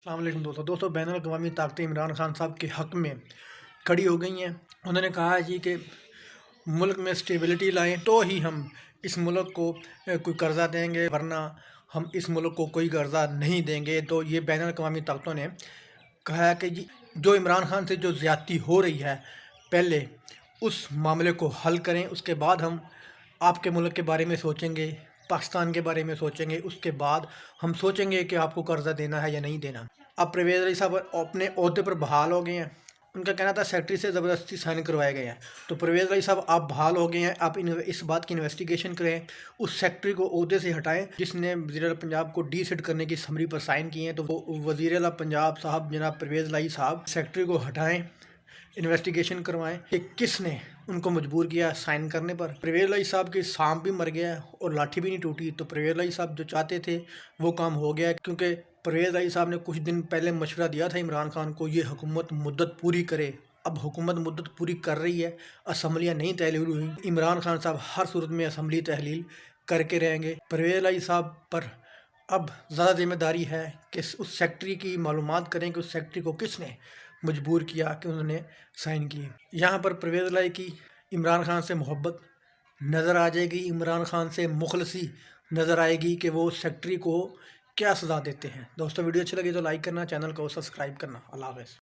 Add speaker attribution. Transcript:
Speaker 1: अस्सलाम वालेकुम दोस्तों बैनुल-अक़वामी ताकतें इमरान खान साहब के हक़ में खड़ी हो गई हैं। उन्होंने कहा है जी कि मुल्क में स्टेबिलिटी लाएं तो ही हम इस मुल्क को कोई कर्ज़ा देंगे, वरना हम इस मुल्क को कोई कर्ज़ा नहीं देंगे। तो ये बैनुल-अक़वामी ताकतों ने कहा है कि जी जो इमरान खान से जो ज़्यादती हो रही है, पहले उस मामले को हल करें, उसके बाद हम आपके मुल्क के बारे में सोचेंगे, पाकिस्तान के बारे में सोचेंगे, उसके बाद हम सोचेंगे कि आपको कर्ज़ा देना है या नहीं देना। अब परवेज़ इलाही साहब अपने ओहदे पर बहाल हो गए हैं। उनका कहना था सेक्रेटरी से ज़बरदस्ती साइन करवाए गए हैं। तो परवेज़ इलाही साहब आप बहाल हो गए हैं, आप इस बात की इन्वेस्टिगेशन करें, उस सेक्रेटरी को ओहदे से हटाएं जिसने वज़ीर आला पंजाब को डीसिट करने की समरी पर साइन किए हैं। तो वो वज़ीर आला पंजाब साहब जनाब परवेज़ इलाही साहब सेक्रेटरी को हटाएँ, इन्वेस्टिगेशन करवाएं कि किसने उनको मजबूर किया साइन करने पर। परवेज़ इलाही साहब के सांप भी मर गया और लाठी भी नहीं टूटी। तो परवेज़ इलाही साहब जो चाहते थे वो काम हो गया, क्योंकि परवेज़ इलाही साहब ने कुछ दिन पहले मशवरा दिया था इमरान खान को, ये हुकूमत मुद्दत पूरी करे। अब हुकूमत मुद्दत पूरी कर रही है, असम्बलियाँ नहीं तहलील हुई। इमरान खान साहब हर सूरत में असम्बली तहलील करके रहेंगे। परवेज़ इलाही साहब पर अब ज़्यादा ज़िम्मेदारी है कि उस सेक्रेटरी की मालूमात करें कि उस सेक्रेटरी को किसने मजबूर किया कि उन्होंने साइन किए। यहाँ पर परवेज़ इलाही की इमरान खान से मोहब्बत नज़र आ जाएगी, इमरान खान से मुखलसी नज़र आएगी कि वो सेक्रेटरी को क्या सज़ा देते हैं। दोस्तों वीडियो अच्छी लगी तो लाइक करना, चैनल को सब्सक्राइब करना। अल्लाह हाफ़िज़।